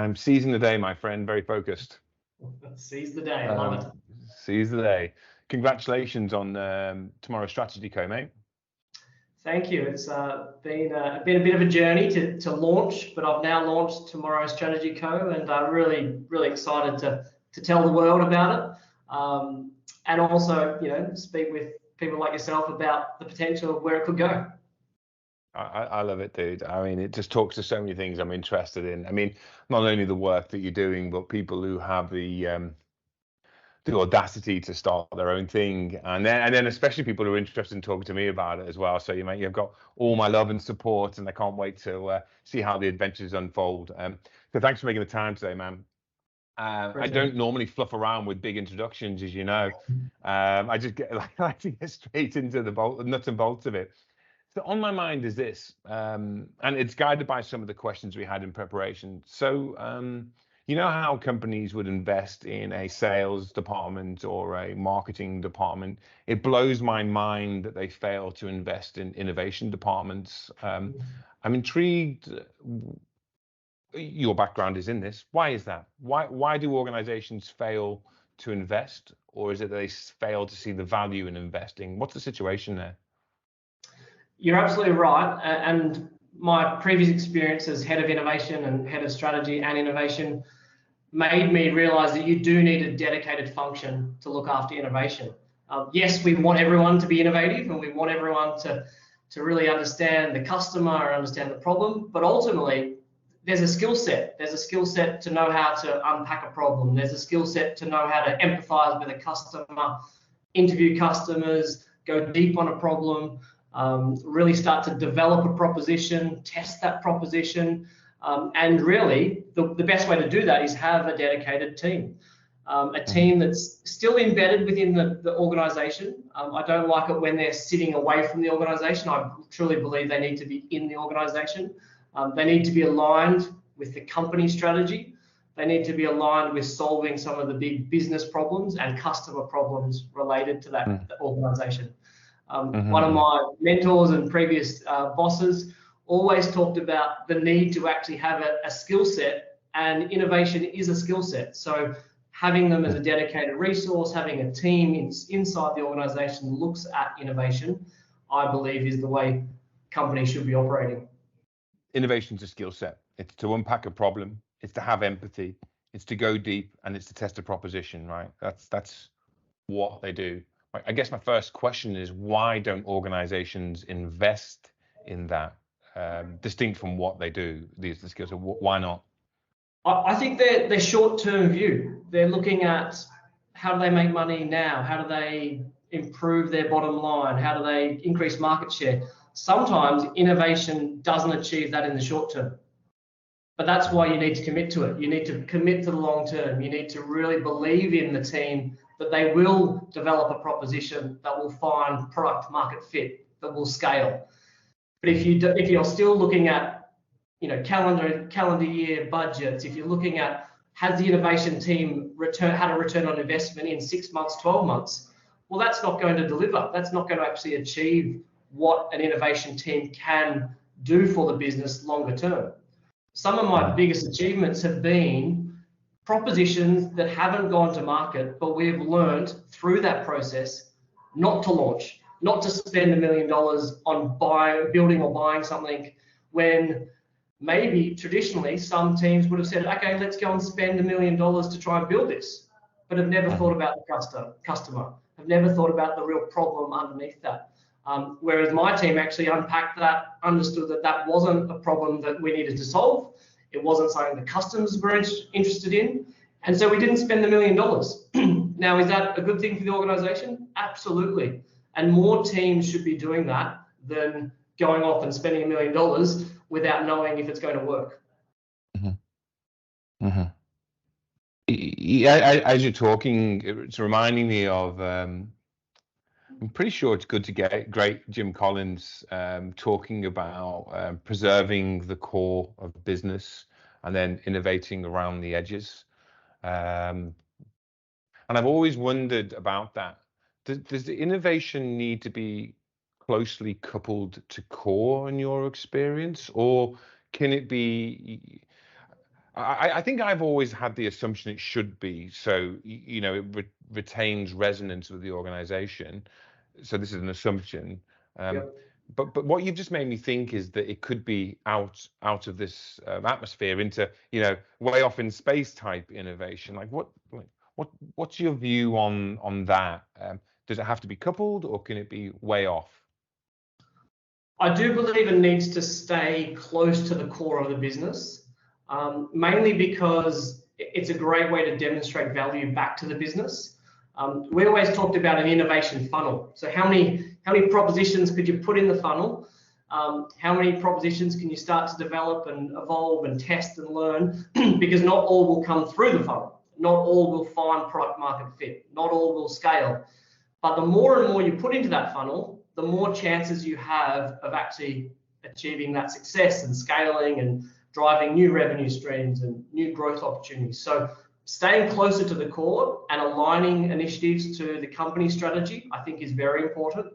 I'm seizing the day, my friend. Very focused. Seize the day. I love it. Seize the day. Congratulations on tomorrow's strategy co, mate. Thank you. It's been a bit of a journey to launch, but I've now launched tomorrow's strategy co, and I'm really excited to tell the world about it, and also speak with people like yourself about the potential of where it could go. I love it, dude. I mean, it just talks to so many things I'm interested in. I mean, not only the work that you're doing, but people who have the audacity to start their own thing, and then especially people who are interested in talking to me about it as well. So you've got all my love and support, and I can't wait to see how the adventures unfold. So thanks for making the time today, man. I don't normally fluff around with big introductions, as you know. I just like to get straight into the nuts and bolts of it. So on my mind is this, and it's guided by some of the questions we had in preparation. So you know how companies would invest in a sales department or a marketing department? It blows my mind that they fail to invest in innovation departments. I'm intrigued. Your background is in this. Why is that? Why do organizations fail to invest? Or is it that they fail to see the value in investing? What's the situation there? You're absolutely right. And my previous experience as head of innovation and head of strategy and innovation made me realize that you do need a dedicated function to look after innovation. Yes, we want everyone to be innovative, and we want everyone to really understand the customer and understand the problem, but ultimately there's a skill set. There's a skill set to know how to unpack a problem. There's a skill set to know how to empathize with a customer, interview customers, go deep on a problem, really start to develop a proposition, test that proposition, and really the best way to do that is have a dedicated team. A team that's still embedded within the organization. I don't like it when they're sitting away from the organization. I truly believe they need to be in the organization. They need to be aligned with the company strategy. They need to be aligned with solving some of the big business problems and customer problems related to that organization. One of my mentors and previous bosses always talked about the need to actually have a skill set, and innovation is a skill set. So having them as a dedicated resource, having a team inside the organization that looks at innovation, I believe is the way companies should be operating. Innovation is a skill set. It's to unpack a problem. It's to have empathy. It's to go deep, and it's to test a proposition, right? That's what they do. I guess my first question is, why don't organizations invest in that, distinct from what they do, the skills? Why not? I think they're short-term view. They're looking at how do they make money now? How do they improve their bottom line? How do they increase market share? Sometimes innovation doesn't achieve that in the short term. But that's why you need to commit to it. You need to commit to the long term. You need to really believe in the team that they will develop a proposition that will find product market fit, that will scale. But if you're still looking at calendar year budgets, if you're looking at has the innovation team had a return on investment in 6 months, 12 months, well, that's not going to deliver. That's not going to actually achieve what an innovation team can do for the business longer term. Some of my biggest achievements have been propositions that haven't gone to market, but we've learned through that process not to launch, not to spend $1 million on building or buying something, when maybe traditionally some teams would have said, okay, let's go and spend $1 million to try and build this, but have never thought about the customer, have never thought about the real problem underneath that. Whereas my team actually unpacked that, understood that that wasn't a problem that we needed to solve. It wasn't something the customers were interested in. And so we didn't spend $1 million. Now, is that a good thing for the organization? Absolutely. And more teams should be doing that than going off and spending $1 million without knowing if it's going to work. Yeah, as you're talking, it's reminding me of, I'm pretty sure it's good to get great Jim Collins talking about preserving the core of business and then innovating around the edges. And I've always wondered about that. Does the innovation need to be closely coupled to core in your experience, or can it be? I think I've always had the assumption it should be. So, it retains resonance with the organization. So this is an assumption. Yeah. But what you've just made me think is that it could be out of this atmosphere into, way off in space type innovation. What's your view on that? Does it have to be coupled, or can it be way off? I do believe it needs to stay close to the core of the business, mainly because it's a great way to demonstrate value back to the business. We always talked about an innovation funnel. So how many propositions could you put in the funnel? How many propositions can you start to develop and evolve and test and learn? Because not all will come through the funnel. Not all will find product market fit. Not all will scale. But the more and more you put into that funnel, the more chances you have of actually achieving that success and scaling and driving new revenue streams and new growth opportunities. So staying closer to the core and aligning initiatives to the company strategy, I think, is very important.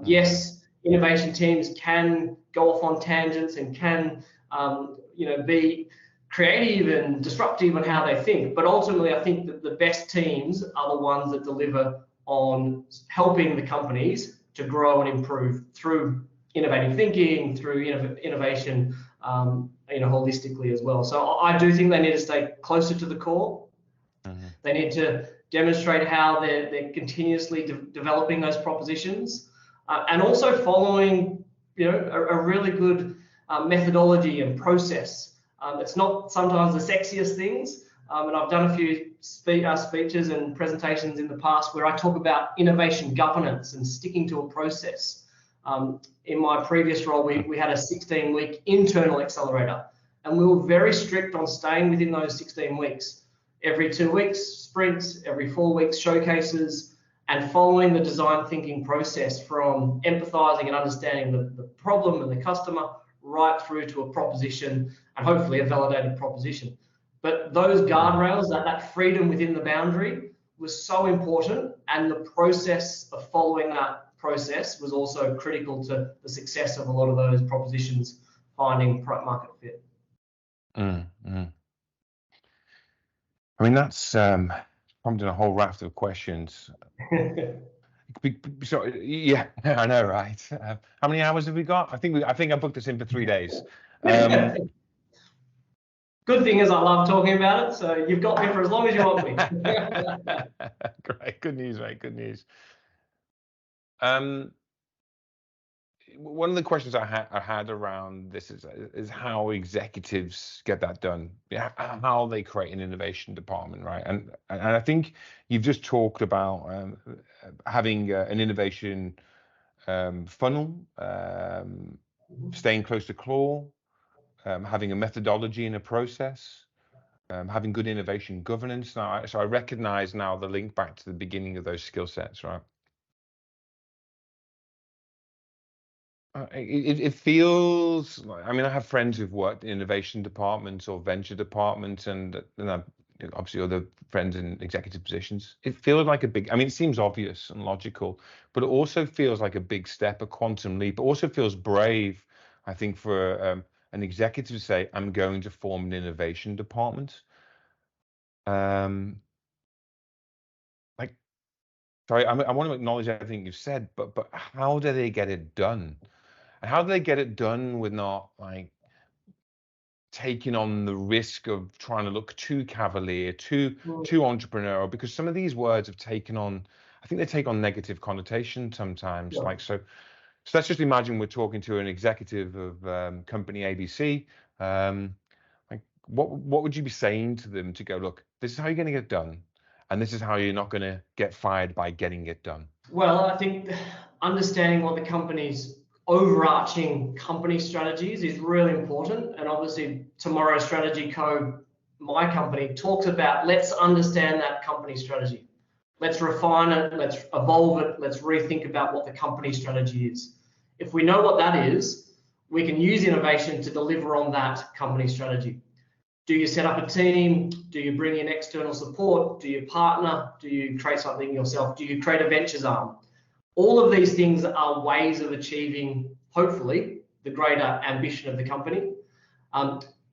Yes, innovation teams can go off on tangents and can be creative and disruptive on how they think, but ultimately I think that the best teams are the ones that deliver on helping the companies to grow and improve through innovative thinking, through innovation, holistically as well. So I do think they need to stay closer to the core. Mm-hmm. They need to demonstrate how they're continuously developing those propositions, and also following, a really good methodology and process. It's not sometimes the sexiest things, and I've done a few speeches and presentations in the past where I talk about innovation governance and sticking to a process. In my previous role, we had a 16-week internal accelerator, and we were very strict on staying within those 16 weeks. Every 2 weeks, sprints, every 4 weeks, showcases, and following the design thinking process from empathizing and understanding the problem and the customer right through to a proposition and hopefully a validated proposition. But those guardrails, that freedom within the boundary was so important, and the process of following that process was also critical to the success of a lot of those propositions finding product market fit. I mean, that's prompting a whole raft of questions. So yeah, I know, right? How many hours have we got? I think I booked this in for 3 days. Good thing is I love talking about it, so you've got me for as long as you want me. Great, good news, mate. Good news. One of the questions I had around this is how executives get that done. How they create an innovation department, right? And I think you've just talked about having an innovation funnel, staying close to core, having a methodology and a process, having good innovation governance. So I recognize now the link back to the beginning of those skill sets, right? It feels like, I mean, I have friends who've worked in innovation departments or venture departments, and obviously other friends in executive positions. It feels like it seems obvious and logical, but it also feels like a big step, a quantum leap. It also feels brave, I think, for an executive to say, I'm going to form an innovation department. Sorry, I want to acknowledge everything you've said, but how do they get it done? And how do they get it done with not taking on the risk of trying to look too cavalier, too entrepreneurial? Because some of these words have taken on, I think they take on negative connotation sometimes. Yeah. So let's just imagine we're talking to an executive of company ABC. What would you be saying to them to go, look, this is how you're going to get it done, and this is how you're not going to get fired by getting it done? Well, I think understanding what the company's overarching company strategies is really important. And obviously, Tomorrow Strategy Co., my company, talks about let's understand that company strategy. Let's refine it, let's evolve it, let's rethink about what the company strategy is. If we know what that is, we can use innovation to deliver on that company strategy. Do you set up a team? Do you bring in external support? Do you partner? Do you create something yourself? Do you create a ventures arm? All of these things are ways of achieving, hopefully, the greater ambition of the company.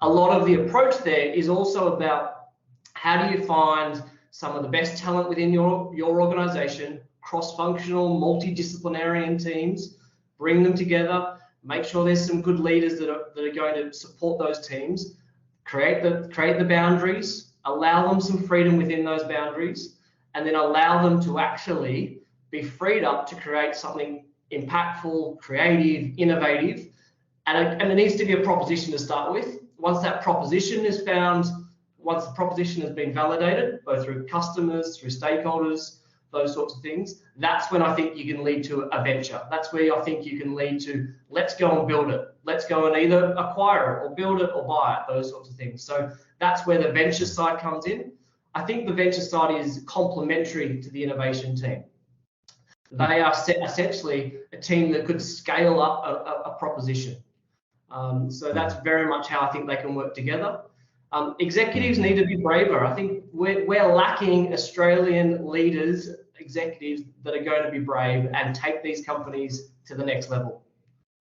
a lot of the approach there is also about how do you find some of the best talent within your organization, cross-functional, multidisciplinary teams, bring them together, make sure there's some good leaders that are going to support those teams, create the boundaries, allow them some freedom within those boundaries, and then allow them to actually be freed up to create something impactful, creative, innovative. And there needs to be a proposition to start with. Once that proposition is found, once the proposition has been validated, both through customers, through stakeholders, those sorts of things, that's when I think you can lead to a venture. That's where I think you can lead to, let's go and build it. Let's go and either acquire it or build it or buy it, those sorts of things. So that's where the venture side comes in. I think the venture side is complementary to the innovation team. They are essentially a team that could scale up a proposition. So that's very much how I think they can work together. Executives need to be braver. I think we're lacking Australian leaders, executives that are going to be brave and take these companies to the next level.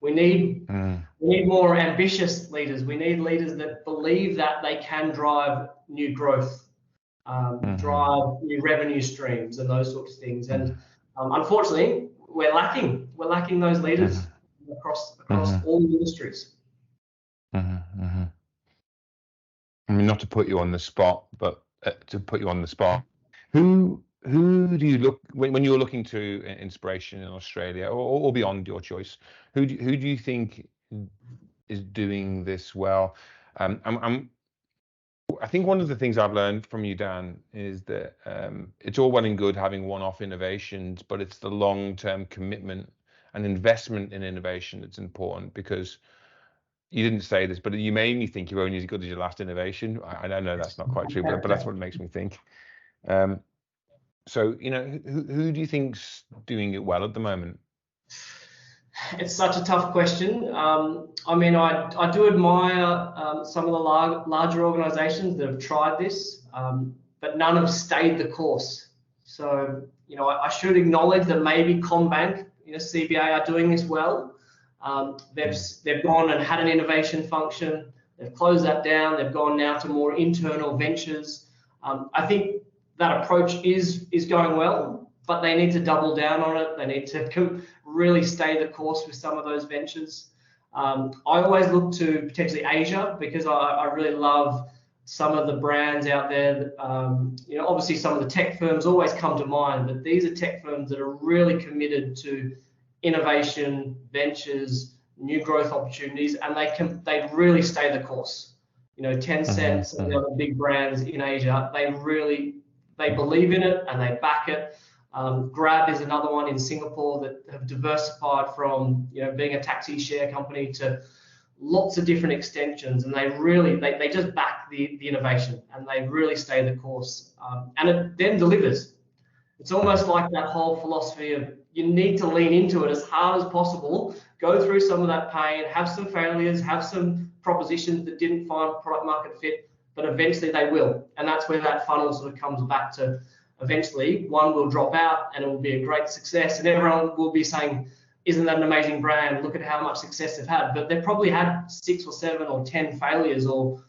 We need more ambitious leaders. We need leaders that believe that they can drive new growth, drive new revenue streams, and those sorts of things. And unfortunately, we're lacking those leaders across all industries. I mean, not to put you on the spot, but to put you on the spot, who do you look when you're looking to inspiration in Australia or beyond your choice? Who do you think is doing this well? I think one of the things I've learned from you, Dan, is that it's all well and good having one-off innovations, but it's the long-term commitment and investment in innovation that's important. Because you didn't say this, but you made me think you're only as good as your last innovation. I know that's not quite true, but that's what it makes me think. So, who do you think's doing it well at the moment? It's such a tough question. I mean, I do admire some of the larger organizations that have tried this, but none have stayed the course. So, I should acknowledge that maybe CommBank, CBA are doing this well. They've gone and had an innovation function. They've closed that down. They've gone now to more internal ventures. I think that approach is going well, but they need to double down on it. They need to really stay the course with some of those ventures. I always look to potentially Asia, because I really love some of the brands out there. Obviously some of the tech firms always come to mind, but these are tech firms that are really committed to innovation, ventures, new growth opportunities, and they really stay the course. Tencent and the other big brands in Asia, they believe in it and they back it. Grab is another one in Singapore that have diversified from being a taxi share company to lots of different extensions, and they just back the innovation and they really stay the course, and it then delivers. It's almost like that whole philosophy of you need to lean into it as hard as possible, go through some of that pain, have some failures, have some propositions that didn't find product market fit, but eventually they will. And that's where that funnel sort of comes back to. Eventually one will drop out and it will be a great success, and everyone will be saying, isn't that an amazing brand? Look at how much success they've had. But they've probably had 6 or 7 or 10 failures or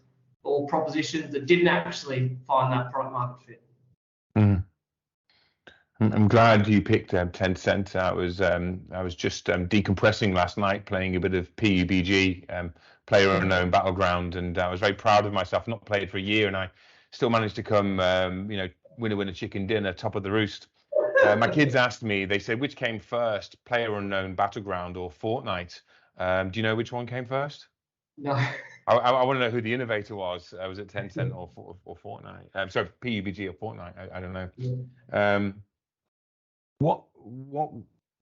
propositions that didn't actually find that product market fit. I'm glad you picked Tencent. I was just decompressing last night, playing a bit of PUBG, Player Unknown Battleground, and I was very proud of myself. Not played for a year, and I still managed to come, win a chicken dinner, top of the roost. My kids asked me, they said, which came first, Player Unknown Battleground or Fortnite? Do you know which one came first? No. I want to know who the innovator was. Was it Tencent or Fortnite? Sorry, PUBG or Fortnite? I don't know. Yeah.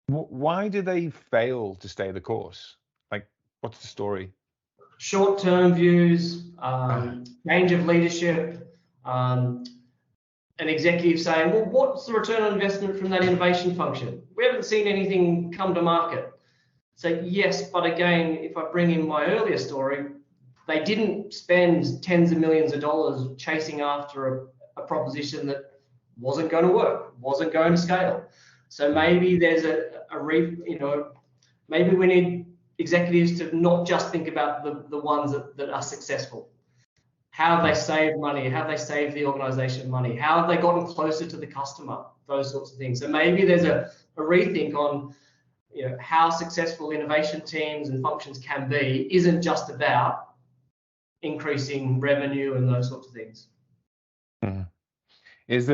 Why do they fail to stay the course? Like, what's the story? Short-term views, change of leadership, an executive saying, well, what's the return on investment from that innovation function? We haven't seen anything come to market. So yes, but again, if I bring in my earlier story, they didn't spend tens of millions of dollars chasing after a proposition that wasn't going to work, wasn't going to scale. So maybe there's maybe we need executives to not just think about the ones that are successful. How have they saved money? How have they saved the organization money? How have they gotten closer to the customer? Those sorts of things. So maybe there's a rethink on, how successful innovation teams and functions can be isn't just about increasing revenue and those sorts of things. Is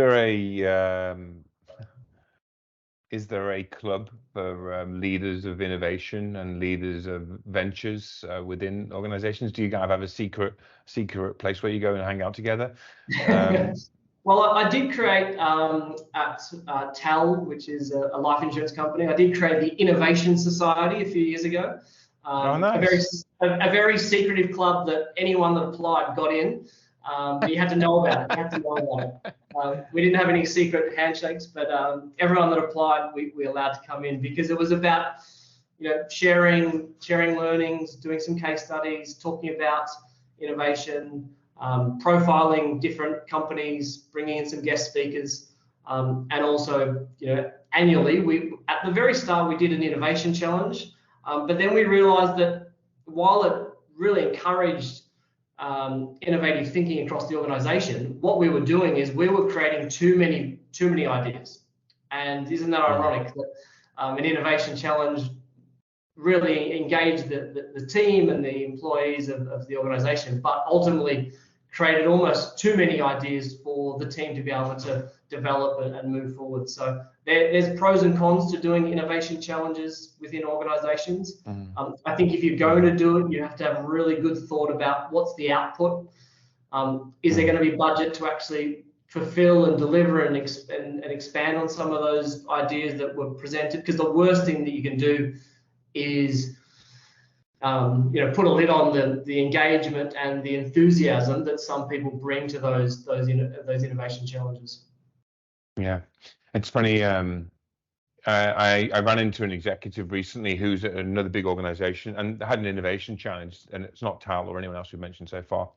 there a club for leaders of innovation and leaders of ventures within organizations? Do you guys have a secret place where you go and hang out together? Well, I did create at TAL, which is a life insurance company, I did create the Innovation Society a few years ago. Nice. a very secretive club that anyone that applied got in, but you had to know about it. We didn't have any secret handshakes, but everyone that applied, we allowed to come in, because it was about sharing learnings, doing some case studies, talking about innovation, profiling different companies, bringing in some guest speakers, and also annually, at the very start we did an innovation challenge, but then we realized that while it really encouraged innovative thinking across the organization, what we were doing is we were creating too many ideas. And isn't that ironic that an innovation challenge really engaged the team and the employees of the organization, but ultimately created almost too many ideas for the team to be able to develop and move forward. So there's pros and cons to doing innovation challenges within organizations. I think if you're going to do it, you have to have really good thought about what's the output. Is there going to be budget to actually fulfill and deliver and expand on some of those ideas that were presented? Because the worst thing that you can do is put a lid on the engagement and the enthusiasm that some people bring to those innovation challenges. Yeah, it's funny. I ran into an executive recently who's at another big organization and had an innovation challenge, and it's not TAL or anyone else we've mentioned so far.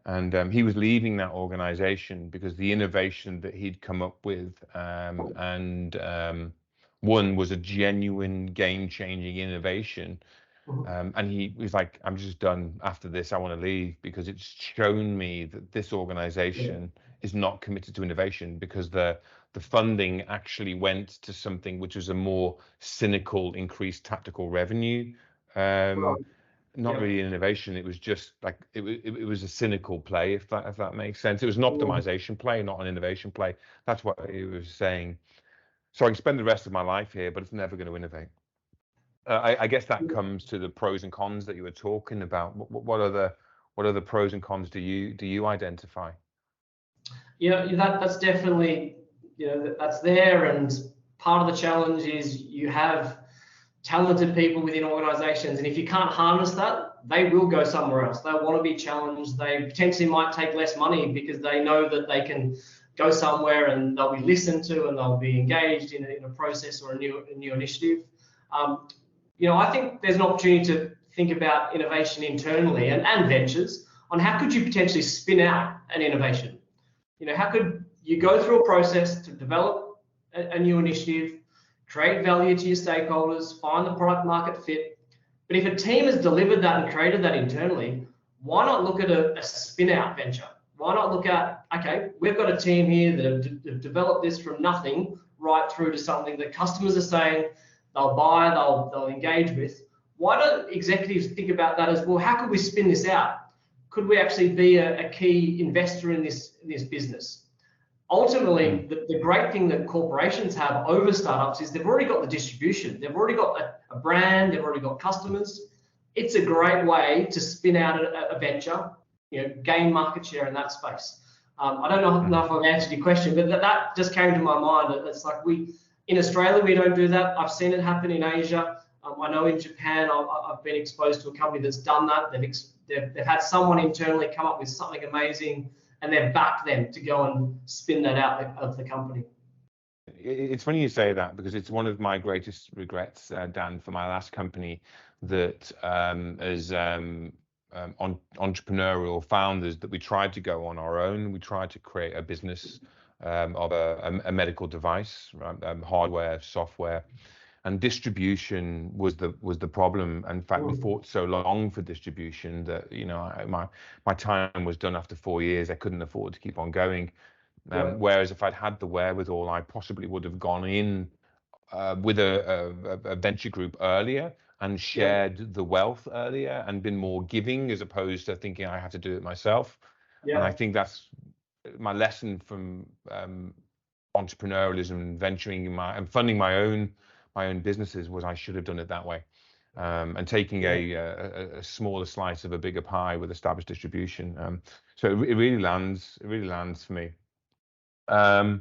And he was leaving that organization because the innovation that he'd come up with, one was a genuine game-changing innovation. And he was like, I'm just done after this. I want to leave because it's shown me that this organization is not committed to innovation, because the funding actually went to something which was a more cynical, increased tactical revenue. Not really innovation. It was just like it was a cynical play, if that makes sense. It was an optimization play, not an innovation play. That's what he was saying. So I can spend the rest of my life here, but it's never going to innovate. I guess that comes to the pros and cons that you were talking about. What are the pros and cons do you identify? That's definitely that's there, and part of the challenge is you have talented people within organizations, and if you can't harness that, they will go somewhere else. They want to be challenged. They potentially might take less money because they know that they can go somewhere and they'll be listened to and they'll be engaged in a process or a new initiative. I think there's an opportunity to think about innovation internally and ventures on how could you potentially spin out an innovation. How could you go through a process to develop a new initiative, create value to your stakeholders, find the product market fit. But if a team has delivered that and created that internally, why not look at a spin out venture? Why not look at, okay, we've got a team here that have developed this from nothing right through to something that customers are saying they'll buy, they'll engage with. Why don't executives think about that as, well, how could we spin this out? Could we actually be a key investor in this business? Ultimately, the great thing that corporations have over startups is they've already got the distribution. They've already got a brand. They've already got customers. It's a great way to spin out a venture, gain market share in that space. I don't know if I've answered your question, but that just came to my mind. It's like in Australia, we don't do that. I've seen it happen in Asia. I know in Japan, I've been exposed to a company that's done that. They've had someone internally come up with something amazing, and they've backed them to go and spin that out of the company. It's funny you say that, because it's one of my greatest regrets, Dan, for my last company, that as entrepreneurial founders, that we tried to go on our own. We tried to create a business of a medical device, hardware, software. and distribution was the problem. In fact, we fought so long for distribution that, you know, my time was done after 4 years. I couldn't afford to keep on going. Whereas if I'd had the wherewithal, I possibly would have gone in with a venture group earlier and shared the wealth earlier and been more giving, as opposed to thinking I have to do it myself. And I think that's my lesson from entrepreneurialism and venturing and funding my own businesses, was I should have done it that way, and taking a smaller slice of a bigger pie with established distribution. So it really lands for me. I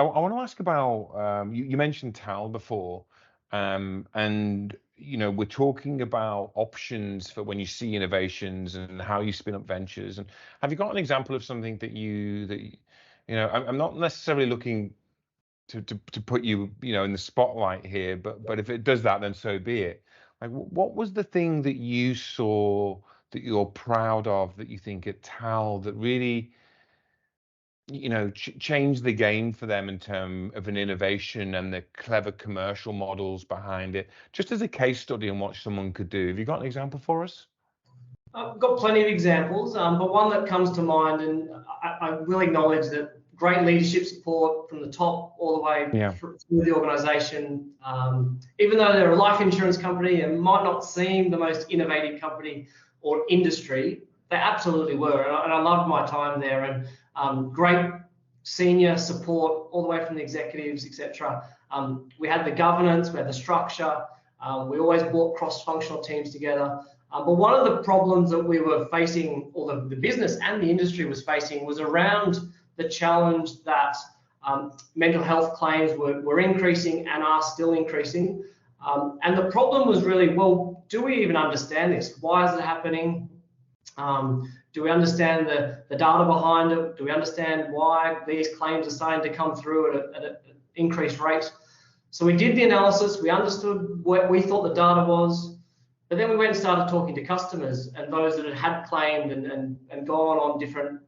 want to ask about, you mentioned Tal before, and you know, we're talking about options for when you see innovations and how you spin up ventures. And have you got an example of something that you know, I'm not necessarily looking to put you, you know, in the spotlight here, but if it does that, then so be it. Like, what was the thing that you saw that you're proud of, that you think at Tal that really, you know, change the game for them in terms of an innovation and the clever commercial models behind it, just as a case study on what someone could do? Have you got an example for us? I've got plenty of examples, but one that comes to mind, and I will acknowledge that great leadership support from the top all the way through the organisation. Even though they're a life insurance company and might not seem the most innovative company or industry, they absolutely were, and I loved my time there. And great senior support all the way from the executives, etc. We had the governance, we had the structure. We always brought cross-functional teams together. But one of the problems that we were facing, or the business and the industry was facing, was around the challenge that mental health claims were increasing and are still increasing. And the problem was really, well, do we even understand this? Why is it happening? Do we understand the data behind it? Do we understand why these claims are starting to come through at an increased rate? So we did the analysis, we understood what we thought the data was, but then we went and started talking to customers and those that had claimed and gone on different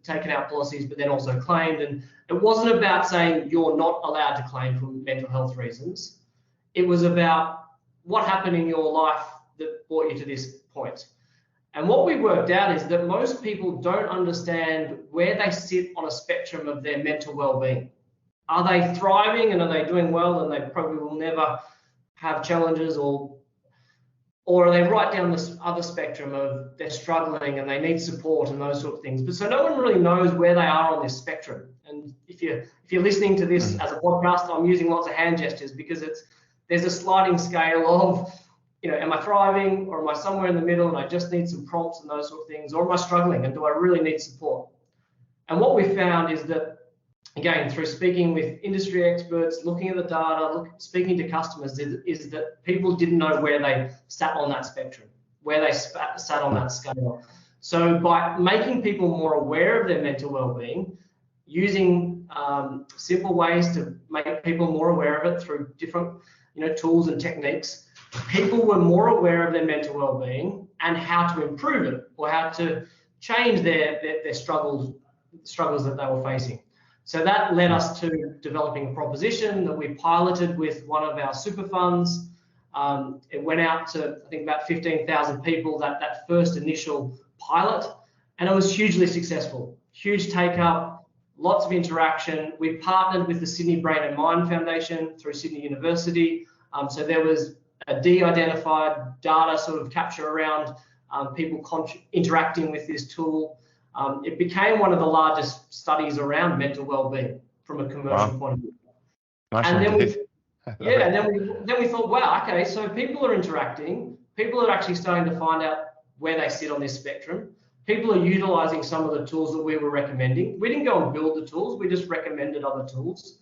taken out policies, but then also claimed. And it wasn't about saying you're not allowed to claim for mental health reasons. It was about what happened in your life that brought you to this point. And what we worked out is that most people don't understand where they sit on a spectrum of their mental well-being. Are they thriving and are they doing well and they probably will never have challenges, or are they right down this other spectrum of they're struggling and they need support and those sort of things? But so no one really knows where they are on this spectrum. And if you're listening to this as a podcast, I'm using lots of hand gestures because there's a sliding scale of, you know, am I thriving, or am I somewhere in the middle and I just need some prompts and those sort of things, or am I struggling and do I really need support? And what we found is that, again, through speaking with industry experts, looking at the data, speaking to customers, is that people didn't know where they sat on that spectrum, where they sat on that scale. So by making people more aware of their mental well-being, using simple ways to make people more aware of it through different, you know, tools and techniques, people were more aware of their mental well-being and how to improve it, or how to change their struggles that they were facing. So that led us to developing a proposition that we piloted with one of our super funds. It went out to, I think, about 15,000 people, that first initial pilot, and it was hugely successful. Huge take-up, lots of interaction. We partnered with the Sydney Brain and Mind Foundation through Sydney University. So there was a de-identified data sort of capture around people interacting with this tool. It became one of the largest studies around mental well-being from a commercial point of view. Nice. And then we thought, wow, okay, so people are interacting. People are actually starting to find out where they sit on this spectrum. People are utilizing some of the tools that we were recommending. We didn't go and build the tools, we just recommended other tools.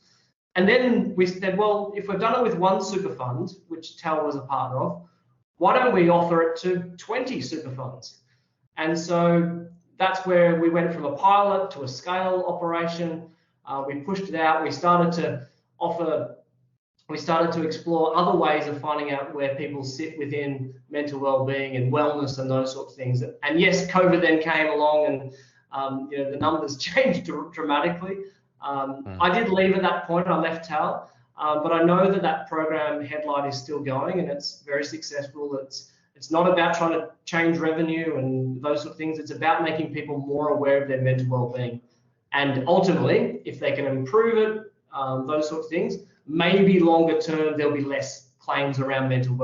And then we said, well, if we've done it with one super fund, which Tal was a part of, why don't we offer it to 20 super funds? And so that's where we went from a pilot to a scale operation. We pushed it out. We started to explore other ways of finding out where people sit within mental well-being and wellness and those sorts of things. And yes, COVID then came along, and you know, the numbers changed dramatically. I did leave at that point. I left TAL, but I know that program Headlight is still going and it's very successful. It's not about trying to change revenue and those sort of things. It's about making people more aware of their mental well-being. And ultimately, if they can improve it, those sorts of things, maybe longer term, there'll be less claims around mental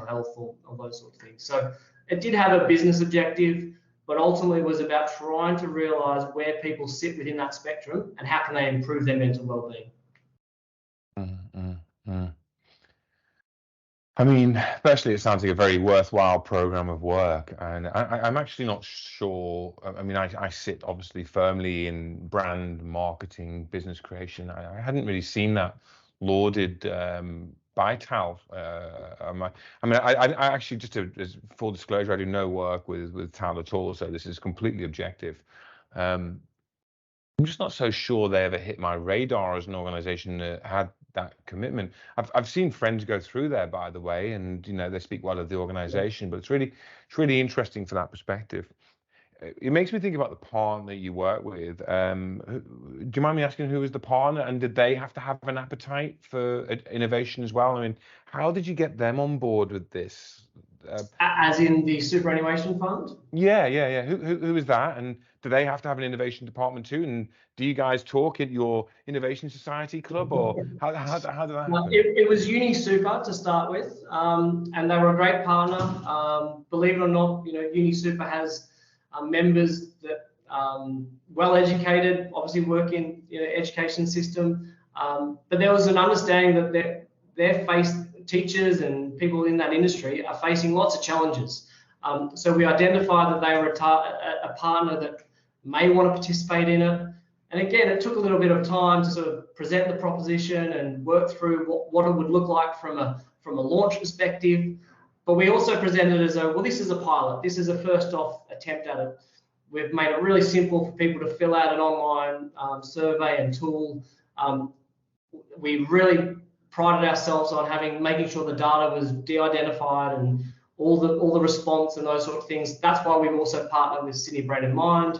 health or those sorts of things. So it did have a business objective, but ultimately was about trying to realize where people sit within that spectrum and how can they improve their mental well-being. I mean, firstly, it sounds like a very worthwhile program of work, and I'm actually not sure. I mean, I sit obviously firmly in brand marketing, business creation. I hadn't really seen that lauded by TAL. I actually, just as full disclosure, I do no work with TAL at all, so this is completely objective. I'm just not so sure they ever hit my radar as an organization that had that commitment. I've seen friends go through there, by the way, and they speak well of the organization, but it's really interesting from that perspective. It makes me think about the partner you work with. Do you mind me asking who was the partner, and did they have to have an appetite for innovation as well? I mean, how did you get them on board with this? As in the superannuation fund? Yeah. Who is that? And do they have to have an innovation department too? And do you guys talk at your Innovation Society Club, or how did that happen? It was Uni Super to start with, and they were a great partner. Believe it or not, Uni Super has members that well educated, obviously work in education system, but there was an understanding that they're faced. Teachers and people in that industry are facing lots of challenges. So we identified that they were a partner that may want to participate in it. And again, it took a little bit of time to sort of present the proposition and work through what it would look like from a launch perspective. But we also presented as this is a pilot. This is a first off attempt at it. We've made it really simple for people to fill out an online survey and tool. We really prided ourselves on making sure the data was de-identified and all the response and those sort of things. That's why we've also partnered with Sydney Brain and Mind.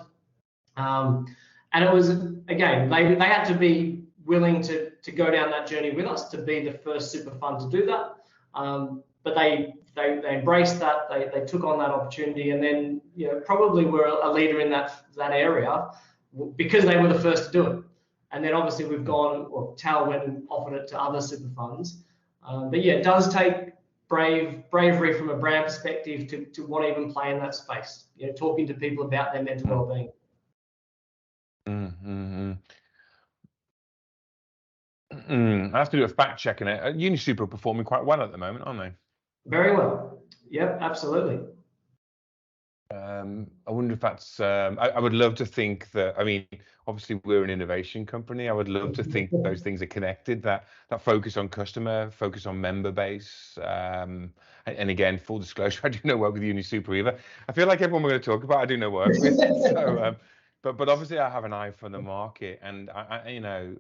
And it was, again, they had to be willing to go down that journey with us to be the first super fund to do that. But they embraced that, they took on that opportunity, and then probably were a leader in that area because they were the first to do it. And then obviously we've gone, or TAL went and offered it to other super funds. But yeah, it does take bravery from a brand perspective to want to even play in that space. Talking to people about their mental well-being. I have to do a fact check on it. UniSuper are performing quite well at the moment, aren't they? Very well. Yep, absolutely. I wonder if that's. I would love to think that. I mean, obviously we're an innovation company. I would love to think those things are connected. That focus on customer, focus on member base, and again, full disclosure, I do no work with UniSuper either. I feel like everyone we're going to talk about, I do no work with. So, but obviously I have an eye for the market, and the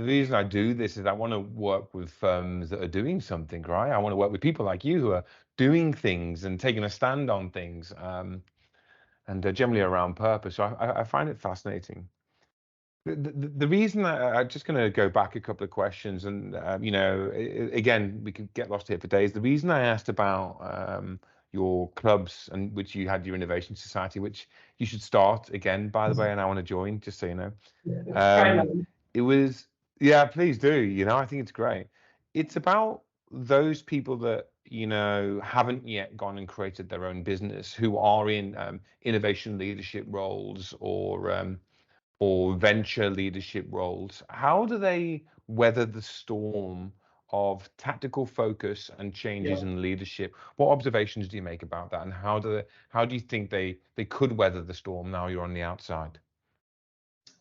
reason I do this is I want to work with firms that are doing something, right? I want to work with people like you who are doing things and taking a stand on things, and generally around purpose. So I find it fascinating. The reason I'm just going to go back a couple of questions, and again, we could get lost here for days. The reason I asked about your clubs, and which you had your Innovation Society, which you should start again, by the way, and I want to join, just so you know. It was, yeah, please do. I think it's great. It's about those people that haven't yet gone and created their own business, who are in innovation leadership roles or venture leadership roles. How do they weather the storm of tactical focus and changes in leadership? What observations do you make about that, and how do you think they could weather the storm now you're on the outside?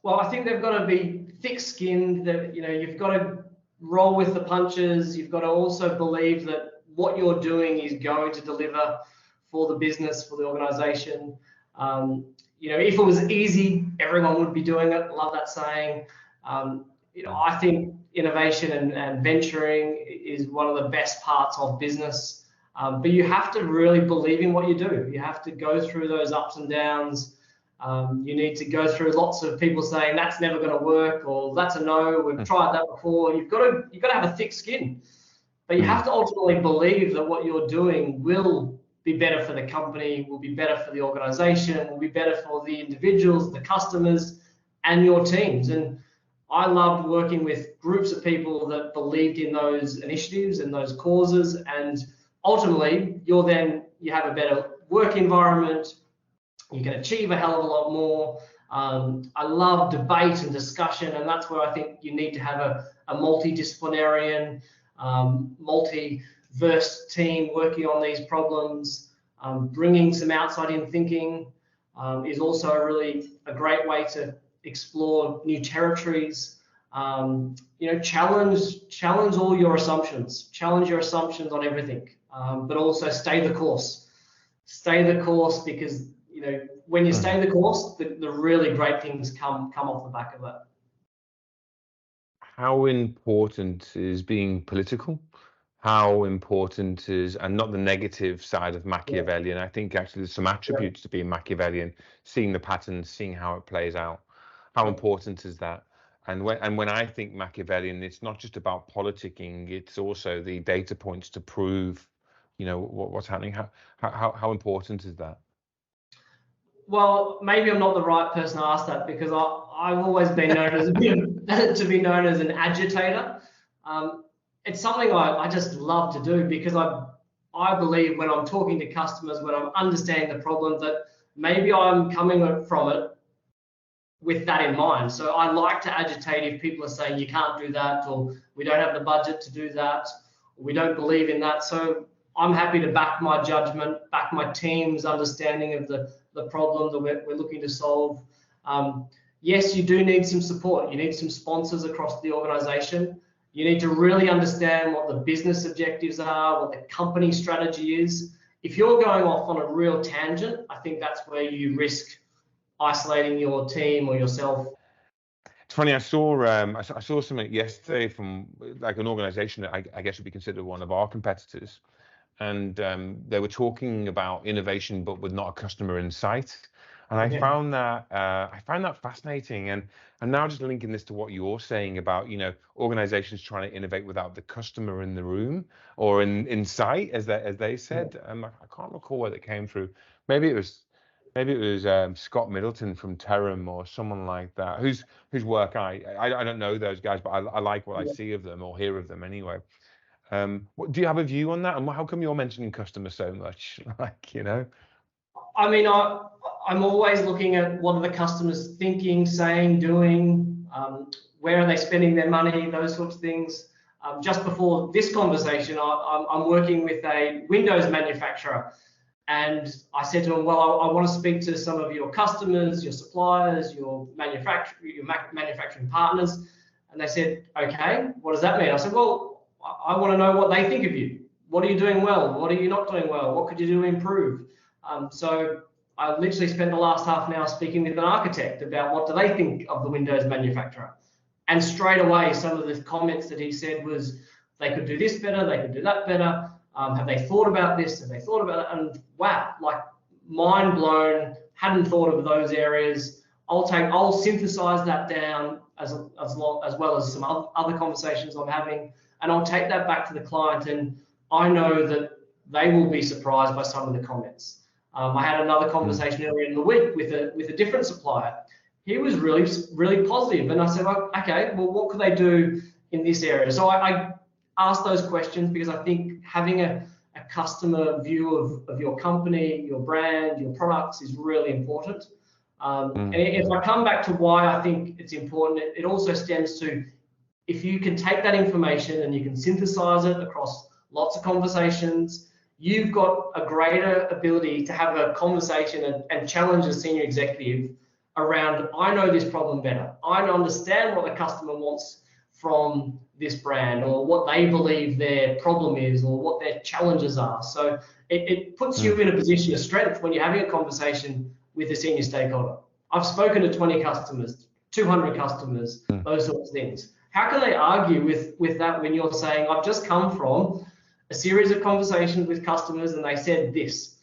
Well, I think they've got to be thick-skinned. That you've got to roll with the punches. You've got to also believe that what you're doing is going to deliver for the business, for the organisation. If it was easy, everyone would be doing it. Love that saying. I think innovation and venturing is one of the best parts of business. But you have to really believe in what you do. You have to go through those ups and downs. You need to go through lots of people saying that's never going to work, or that's a no, we've tried that before. You've got to have a thick skin, but you have to ultimately believe that what you're doing will be better for the company, will be better for the organization, will be better for the individuals, the customers, and your teams. And I loved working with groups of people that believed in those initiatives and those causes, and ultimately you have a better work environment. You can achieve a hell of a lot more. I love debate and discussion, and that's where I think you need to have a multidisciplinarian, multiverse team working on these problems. Bringing some outside-in thinking is also a great way to explore new territories. Challenge all your assumptions. Challenge your assumptions on everything, but also stay the course. Stay the course, because when you stay the course, the really great things come off the back of that. How important is being political? How important is, and not the negative side of Machiavellian? I think actually there's some attributes to being Machiavellian, seeing the patterns, seeing how it plays out. How important is that? And when I think Machiavellian, it's not just about politicking, it's also the data points to prove, what's happening. How important is that? Well, maybe I'm not the right person to ask that, because I've always been known as an agitator. It's something I just love to do, because I believe when I'm talking to customers, when I'm understanding the problem, that maybe I'm coming from it with that in mind. So I like to agitate if people are saying you can't do that, or we don't have the budget to do that, or we don't believe in that. So I'm happy to back my judgment, back my team's understanding of the problem that we're looking to solve. Yes, you do need some support. You need some sponsors across the organization. You need to really understand what the business objectives are, what the company strategy is. If you're going off on a real tangent, I think that's where you risk isolating your team or yourself. It's funny, I saw something yesterday from like an organization that I guess would be considered one of our competitors. And they were talking about innovation, but with not a customer in sight. And I found that fascinating. And now just linking this to what you're saying about, organizations trying to innovate without the customer in the room or in sight, as they said. I can't recall where that came through. Maybe it was Scott Middleton from Canham or someone like that, whose work I don't know those guys, but I like what I see of them or hear of them anyway. Do you have a view on that, and how come you're mentioning customers so much? I mean, I'm always looking at what are the customers thinking, saying, doing, where are they spending their money, those sorts of things. Just before this conversation, I'm working with a Windows manufacturer, and I said to him, well, I want to speak to some of your customers, your suppliers, your manufacturing partners. And they said, okay, what does that mean? I said, well, I want to know what they think of you. What are you doing well? What are you not doing well? What could you do to improve? So I literally spent the last half an hour speaking with an architect about what do they think of the Windows manufacturer. And straight away, some of the comments that he said was, they could do this better, they could do that better. Have they thought about this? Have they thought about that? And wow, like mind blown, hadn't thought of those areas. I'll synthesize that down as well as some other conversations I'm having, and I'll take that back to the client, and I know that they will be surprised by some of the comments. I had another conversation earlier in the week with a different supplier. He was really, really positive, and I said, okay, well, what could they do in this area? So I asked those questions because I think having a customer view of your company, your brand, your products is really important. And if I come back to why I think it's important, it also stems to, if you can take that information and you can synthesize it across lots of conversations, you've got a greater ability to have a conversation and challenge a senior executive around, I know this problem better. I understand what the customer wants from this brand, or what they believe their problem is, or what their challenges are. So it puts you in a position of strength when you're having a conversation with a senior stakeholder. I've spoken to 20 customers, 200 customers, those sorts of things. How can they argue with that when you're saying, I've just come from a series of conversations with customers and they said this?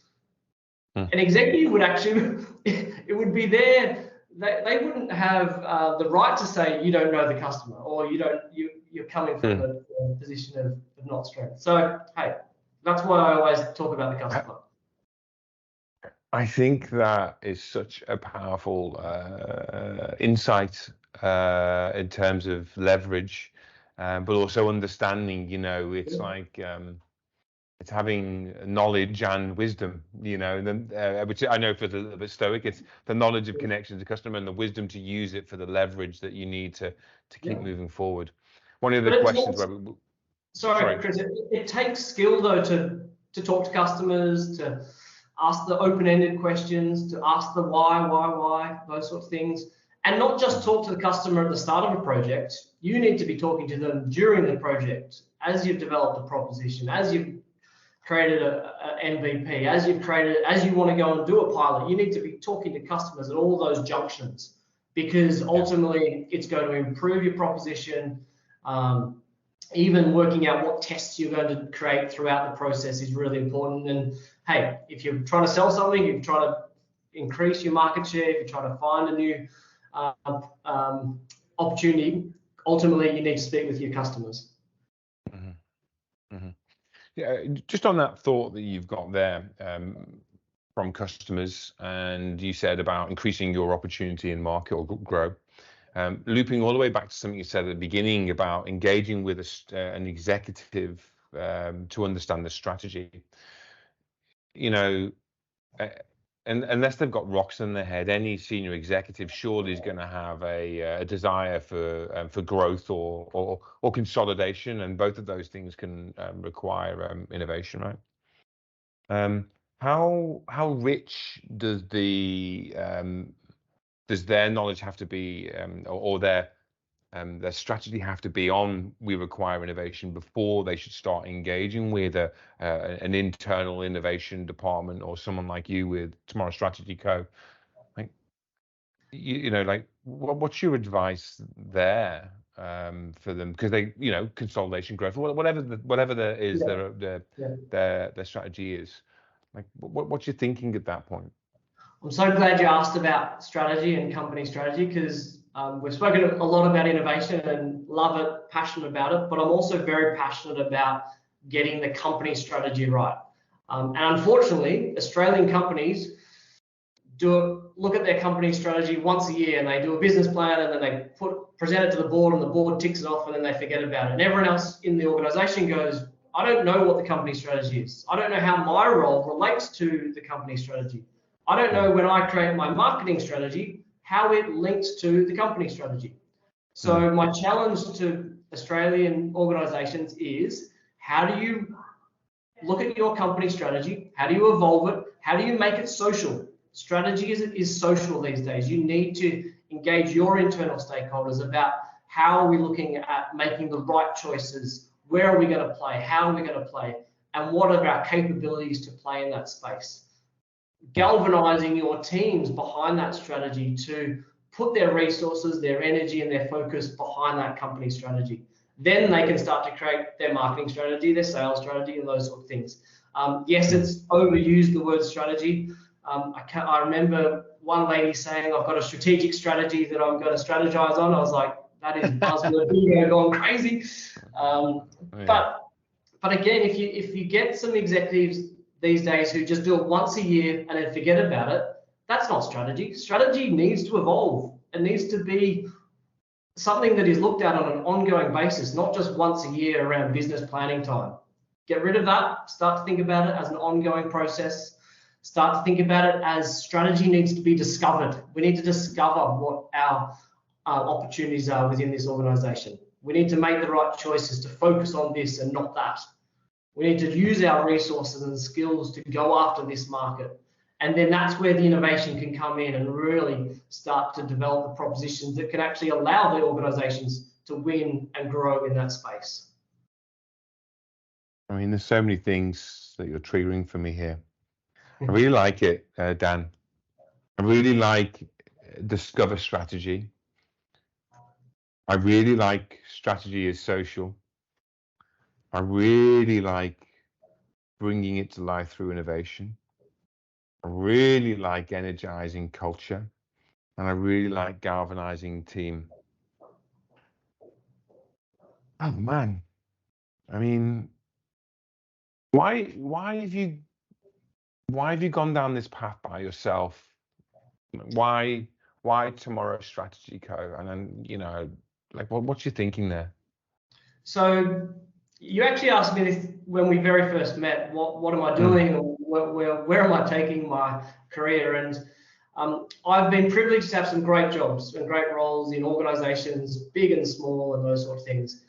An executive would actually, it would be there. They wouldn't have the right to say you don't know the customer, or you're coming from a position of not strength. So hey, that's why I always talk about the customer. I think that is such a powerful insight in terms of leverage, but also understanding. It's like it's having knowledge and wisdom. Which I know for the little bit stoic, it's the knowledge of connection to the customer and the wisdom to use it for the leverage that you need to keep moving forward. One of the questions where sorry, Chris, it takes skill though to talk to customers, to ask the open-ended questions, to ask the why, those sort of things. And not just talk to the customer at the start of a project. You need to be talking to them during the project, as you've developed a proposition, as you've created a MVP, as you want to go and do a pilot. You need to be talking to customers at all those junctions, because ultimately it's going to improve your proposition. Even working out what tests you're going to create throughout the process is really important. And hey, if you're trying to sell something, if you're trying to increase your market share, if you're trying to find a new opportunity, ultimately you need to speak with your customers. Yeah, just on that thought that you've got there from customers, and you said about increasing your opportunity in market or grow. Looping all the way back to something you said at the beginning about engaging with an executive to understand the strategy. And unless they've got rocks in their head, any senior executive surely is going to have a desire for growth or consolidation, and both of those things can require innovation, right? How rich does their knowledge have to be, or their strategy have to be on we require innovation before they should start engaging with an internal innovation department or someone like you with Tomorrow Strategy Co? Like, what's your advice there for them? Because they, consolidation, growth, whatever their strategy is. Like, what's your thinking at that point? I'm so glad you asked about strategy and company strategy, because we've spoken a lot about innovation and love it, passionate about it, but I'm also very passionate about getting the company strategy right. And unfortunately, Australian companies look at their company strategy once a year, and they do a business plan, and then they present it to the board, and the board ticks it off, and then they forget about it. And everyone else in the organization goes, I don't know what the company strategy is. I don't know how my role relates to the company strategy. I don't know when I create my marketing strategy, how it links to the company strategy. So my challenge to Australian organizations is, how do you look at your company strategy? How do you evolve it? How do you make it social? Strategy is social these days. You need to engage your internal stakeholders about how are we looking at making the right choices? Where are we going to play? How are we going to play? And what are our capabilities to play in that space? Galvanizing your teams behind that strategy to put their resources, their energy, and their focus behind that company strategy. Then they can start to create their marketing strategy, their sales strategy, and those sort of things. Yes, it's overused, the word strategy. I remember one lady saying, I've got a strategic strategy that I'm going to strategize on. I was like, that is buzzword bingo gone crazy. But again, if you get some executives these days who just do it once a year and then forget about it, that's not strategy. Strategy needs to evolve. It needs to be something that is looked at on an ongoing basis, not just once a year around business planning time. Get rid of that. Start to think about it as an ongoing process. Start to think about it as strategy needs to be discovered. We need to discover what our opportunities are within this organization. We need to make the right choices to focus on this and not that. We need to use our resources and skills to go after this market. And then that's where the innovation can come in and really start to develop the propositions that can actually allow the organizations to win and grow in that space. I mean, there's so many things that you're triggering for me here. I really like it, Dan. I really like discover strategy. I really like strategy is social. I really like bringing it to life through innovation. I really like energizing culture, and I really like galvanizing team. Oh man, I mean, why have you gone down this path by yourself? Why why Tomorrow Strategy Co? And then, like what's your thinking there? So you actually asked me this when we very first met. What am I Mm, doing? Or where am I taking my career? And I've been privileged to have some great jobs and great roles in organisations, big and small, and those sort of things.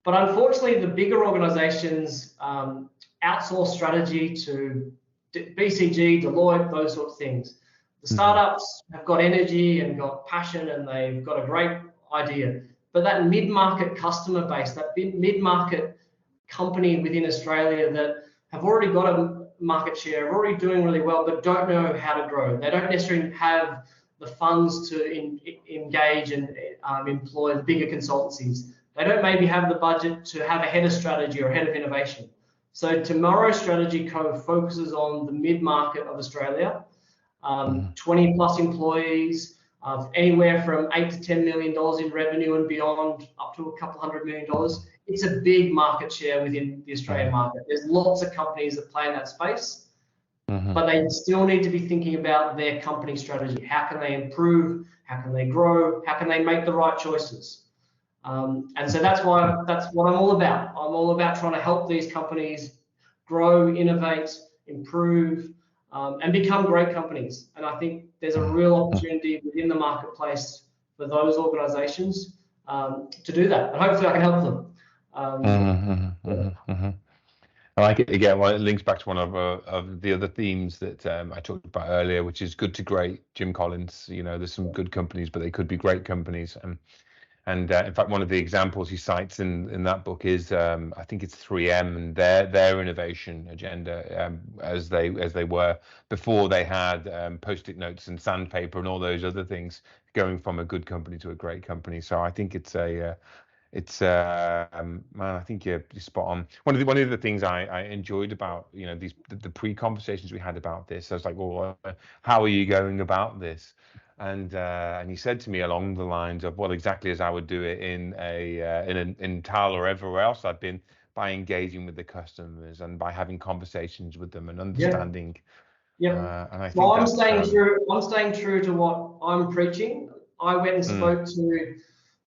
But unfortunately, the bigger organisations outsource strategy to BCG, Deloitte, those sorts of things. The mhm, startups have got energy and got passion, and they've got a great idea. But that mid-market customer base, that mid-market company within Australia that have already got a market share, are already doing really well, but don't know how to grow. They don't necessarily have the funds to engage and employ the bigger consultancies. They don't maybe have the budget to have a head of strategy or a head of innovation. So Tomorrow Strategy Co focuses on the mid-market of Australia, mhm, 20 plus employees, anywhere from $8 to $10 million in revenue and beyond, up to a couple $100 million. It's a big market share within the Australian mhm, market. There's lots of companies that play in that space, mhm, but they still need to be thinking about their company strategy. How can they improve? How can they grow? How can they make the right choices? And so that's what I'm all about. I'm all about trying to help these companies grow, innovate, improve, and become great companies. And I think there's a real mhm, opportunity within the marketplace for those organizations to do that. And hopefully I can help them. mhm, Yeah. mhm, mhm. I like it again. Well, it links back to one of the other themes that I talked about earlier, which is good to great. Jim Collins. There's some good companies, but they could be great companies. And in fact, one of the examples he cites in that book is I think it's 3M and their innovation agenda, as they were before they had post-it notes and sandpaper and all those other things, going from a good company to a great company. So I think man, I think you're spot on. One of the things I enjoyed about the pre-conversations we had about this, I was like, well, how are you going about this? And he said to me along the lines of, well, exactly as I would do it in TAL or everywhere else I've been, by engaging with the customers and by having conversations with them and Yeah. understanding. Yep. And I Well, think I'm that's staying true. I'm staying true to what I'm preaching. I went and mm, spoke to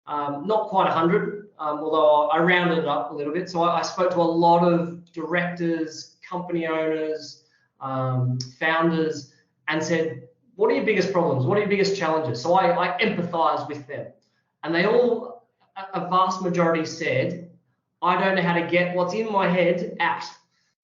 not quite 100, although I rounded it up a little bit. So I spoke to a lot of directors, company owners, founders, and said, "What are your biggest problems? What are your biggest challenges?" So I empathise with them, and they all, a vast majority, said, "I don't know how to get what's in my head out.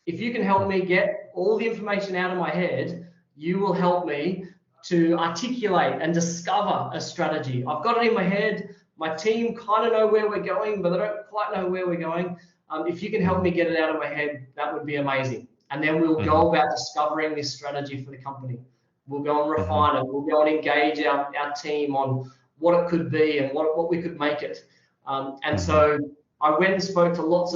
If you can help mm, me get all the information out of my head, you will help me to articulate and discover a strategy. I've got it in my head. My team kind of know where we're going, but they don't quite know where we're going. If you can help me mm, get it out of my head, that would be amazing. And then we'll mm, go about discovering this strategy for the company. We'll go and mm, refine it. We'll go and engage our team on what it could be and what we could make it. And mm, so I went and spoke to lots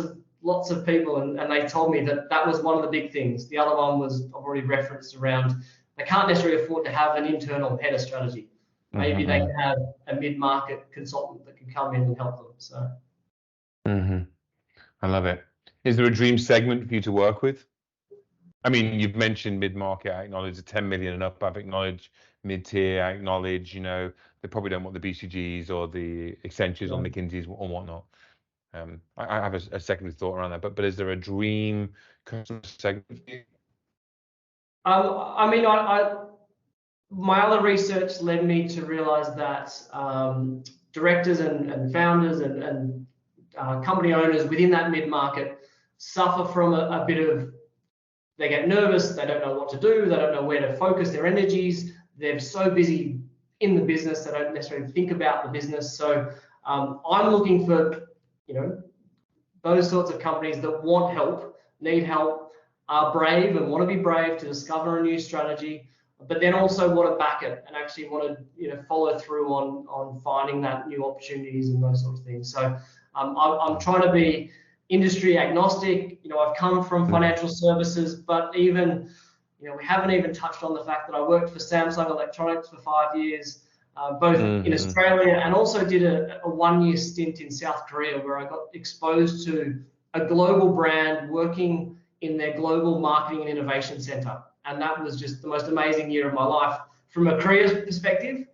of people, and they told me that was one of the big things. The other one was I've already referenced around they can't necessarily afford to have an internal head of strategy. Maybe they mm, can have a mid-market consultant that can come in and help them. So mm. I love it. Is there a dream segment for you to work with? I mean, you've mentioned mid-market. I acknowledge the 10 million and up. I've acknowledged mid-tier. I acknowledge, they probably don't want the BCGs or the Accentures or yeah. McKinseys or whatnot. I have a second thought around that. But is there a dream customer segment for you? I mean, my other research led me to realize that directors and founders and company owners within that mid-market suffer from a bit of, they get nervous, they don't know what to do, they don't know where to focus their energies, they're so busy in the business they don't necessarily think about the business. So I'm looking for those sorts of companies that want help, need help, are brave and want to be brave to discover a new strategy, but then also want to back it and actually want to follow through on finding that new opportunities and those sorts of things. So I'm trying to be industry agnostic. I've come from Mhm, financial services, but even we haven't even touched on the fact that I worked for Samsung Electronics for 5 years, both in Australia, and also did a 1-year stint in South Korea, where I got exposed to a global brand working in their global marketing and innovation center. And that was just the most amazing year of my life from a career perspective,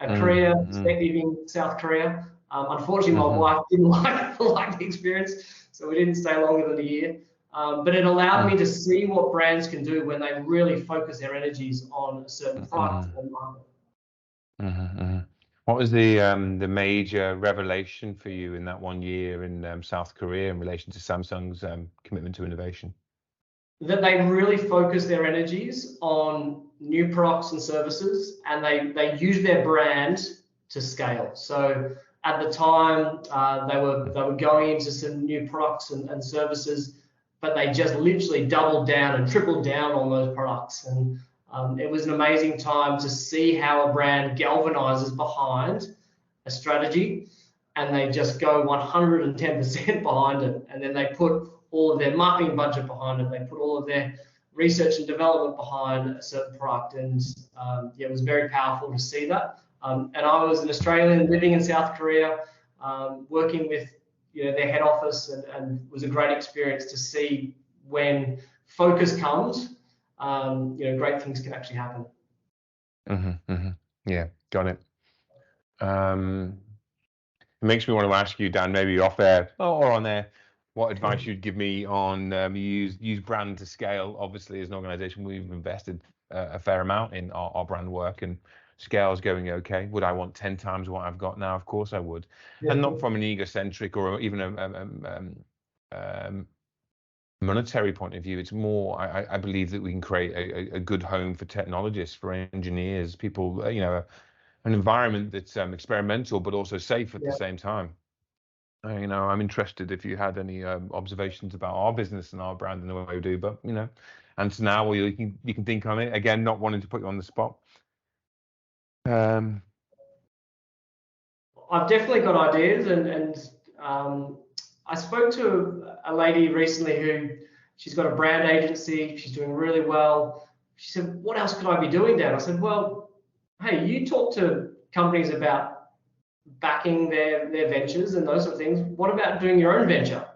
in South Korea. Unfortunately, my wife didn't like the experience, so we didn't stay longer than a year. But it allowed me to see what brands can do when they really focus their energies on a certain product or market. What was the major revelation for you in that 1 year in South Korea in relation to Samsung's commitment to innovation? That they really focus their energies on new products and services, and they use their brand to scale. So at the time, they were going into some new products and services, but they just literally doubled down and tripled down on those products. And it was an amazing time to see how a brand galvanizes behind a strategy, and they just go 110% behind it. And then they put all of their marketing budget behind it. They put all of their research and development behind a certain product. And it was very powerful to see that. And I was an Australian living in South Korea, working with their head office, and was a great experience to see when focus comes, great things can actually happen. Yeah, got it. It makes me want to ask you, Dan, maybe off air or on air, what advice you'd give me on use brand to scale. Obviously, as an organization, we've invested a fair amount in our brand work, and scale's going okay. Would I want 10 times what I've got now? Of course I would. And not from an egocentric or even a monetary point of view. It's more, I believe that we can create a good home for technologists, for engineers, people, an environment that's experimental but also safe at the same time. I'm interested if you had any observations about our business and our brand and the way we do, but answer now, or you can think on it. Again, not wanting to put you on the spot. I've definitely got ideas, and I spoke to a lady recently who, she's got a brand agency, she's doing really well. She said, "What else could I be doing, Dan?" I said, "Well, hey, you talk to companies about backing their ventures and those sort of things. What about doing your own venture?"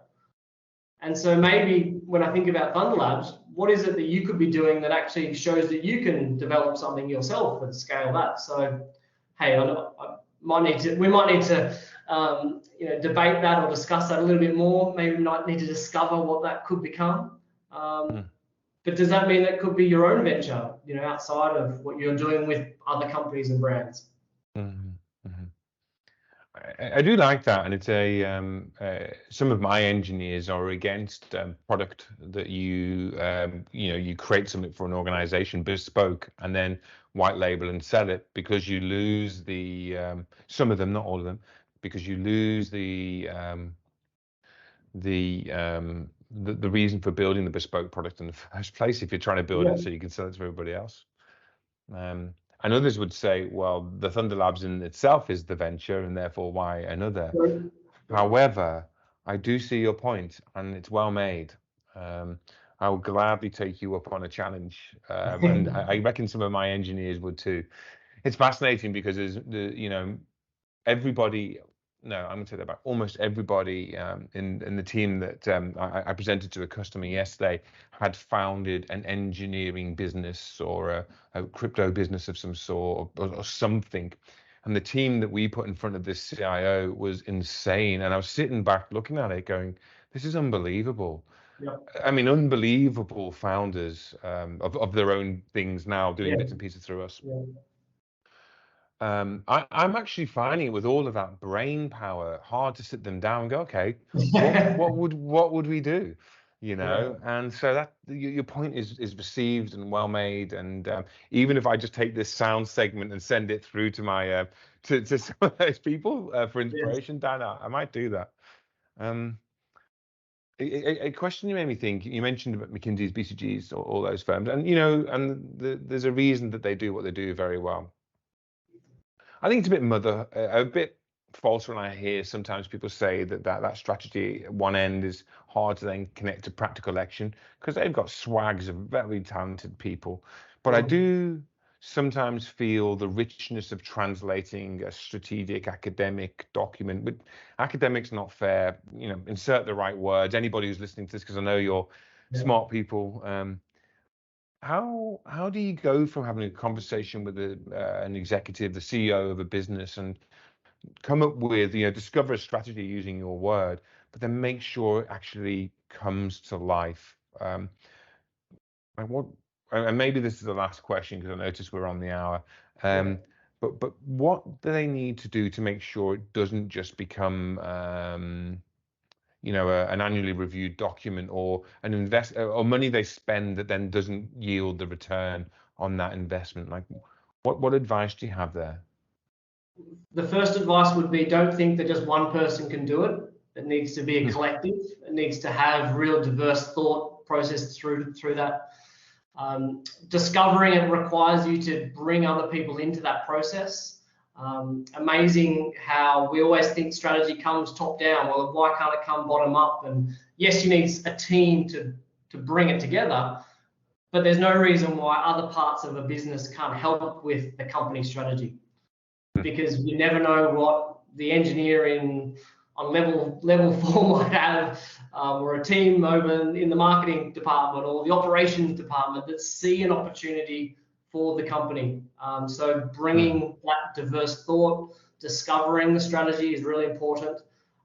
And so maybe when I think about Thunder Labs, what is it that you could be doing that actually shows that you can develop something yourself and scale that? So, hey, we might need to debate that or discuss that a little bit more. Maybe we might need to discover what that could become. But does that mean that could be your own venture, outside of what you're doing with other companies and brands? I do like that, and it's some of my engineers are against product that you create something for an organization bespoke and then white label and sell it, because you lose the some of them, not all of them, because you lose the reason for building the bespoke product in the first place if you're trying to build it so you can sell it to everybody else. And others would say, well, the Thunder Labs in itself is the venture, and therefore why another? Right. However, I do see your point, and it's well made. I will gladly take you up on a challenge, and I reckon some of my engineers would too. It's fascinating because there's everybody. No, I'm going to say that about almost everybody in the team that I presented to a customer yesterday had founded an engineering business or a crypto business of some sort or something. And the team that we put in front of this CIO was insane. And I was sitting back looking at it going, this is unbelievable. Yep. I mean, unbelievable founders of their own things now doing bits and pieces through us. Yeah. I'm actually finding it with all of that brain power hard to sit them down and go, okay, what would we do, And so that your point is received and well made, and even if I just take this sound segment and send it through to my to some of those people for inspiration, Dan, I might do that. A question you made me think. You mentioned about McKinsey's, BCG's, all those firms, and there's a reason that they do what they do very well. I think it's a bit false when I hear sometimes people say that strategy at one end is hard to then connect to practical action, because they've got swags of very talented people. But I do sometimes feel the richness of translating a strategic academic document. But academic's not fair, insert the right words. Anybody who's listening to this, because I know you're smart people. How do you go from having a conversation with an executive, the CEO of a business, and come up with, discover a strategy using your word, but then make sure it actually comes to life? And maybe this is the last question, because I noticed we're on the hour. But what do they need to do to make sure it doesn't just become an annually reviewed document, or or money they spend that then doesn't yield the return on that investment? Like, what advice do you have there? The first advice would be, don't think that just one person can do it. It needs to be a collective. It needs to have real diverse thought process through that. Discovering it requires you to bring other people into that process. Amazing how we always think strategy comes top down. Well, why can't it come bottom up? And yes, you need a team to bring it together, but there's no reason why other parts of a business can't help with the company strategy, because you never know what the engineer on level 4 might have, or a team over in the marketing department or the operations department that see an opportunity for the company. So bringing that diverse thought, discovering the strategy is really important.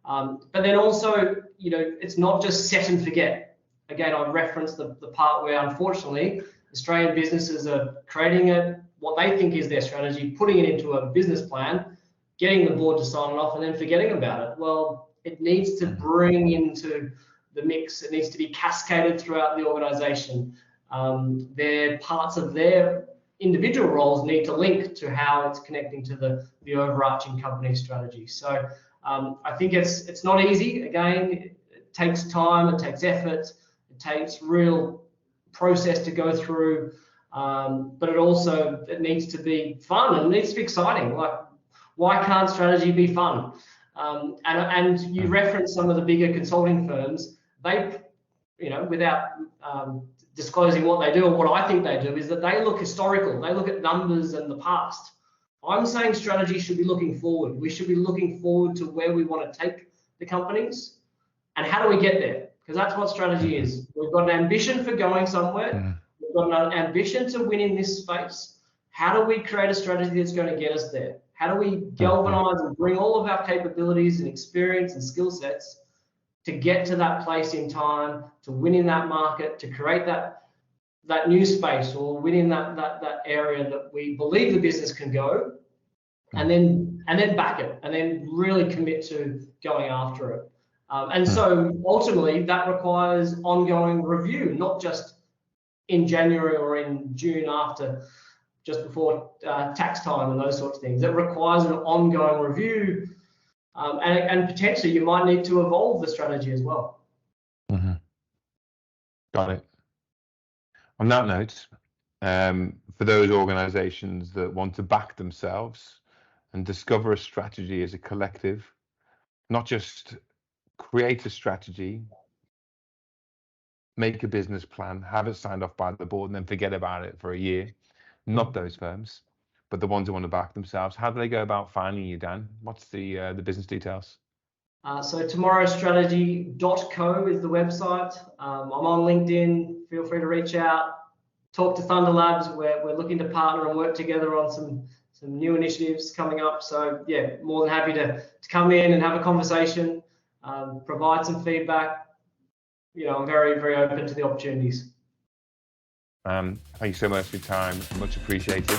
But then also, it's not just set and forget. Again, I referenced the part where, unfortunately, Australian businesses are creating what they think is their strategy, putting it into a business plan, getting the board to sign it off, and then forgetting about it. Well, it needs to bring into the mix. It needs to be cascaded throughout the organization. Their parts of their individual roles need to link to how it's connecting to the overarching company strategy. So I think it's not easy. Again, it takes time, it takes effort, it takes real process to go through. But it needs to be fun, and it needs to be exciting. Like, why can't strategy be fun? And you reference some of the bigger consulting firms. They, without disclosing what they do, or what I think they do, is that they look historical. They look at numbers and the past. I'm saying strategy should be looking forward. We should be looking forward to where we want to take the companies, and how do we get there? Because that's what strategy is. We've got an ambition for going somewhere. We've got an ambition to win in this space. How do we create a strategy that's going to get us there? How do we galvanize and bring all of our capabilities and experience and skill sets to get to that place in time, to win in that market, to create that new space, or win in that area that we believe the business can go, and then back it, and then really commit to going after it. And so ultimately that requires ongoing review, not just in January or in June just before tax time and those sorts of things. It requires an ongoing review, and potentially you might need to evolve the strategy as well. Got it. On that note, for those organizations that want to back themselves and discover a strategy as a collective, not just create a strategy, make a business plan, have it signed off by the board, and then forget about it for a year. Not those firms, but the ones who want to back themselves. How do they go about finding you, Dan? What's the business details? So tomorrowstrategy.co is the website. I'm on LinkedIn. Feel free to reach out. Talk to Thunder Labs. We're looking to partner and work together on some new initiatives coming up. So yeah, more than happy to come in and have a conversation, provide some feedback. I'm very, very open to the opportunities. Thank you so much for your time. Much appreciated.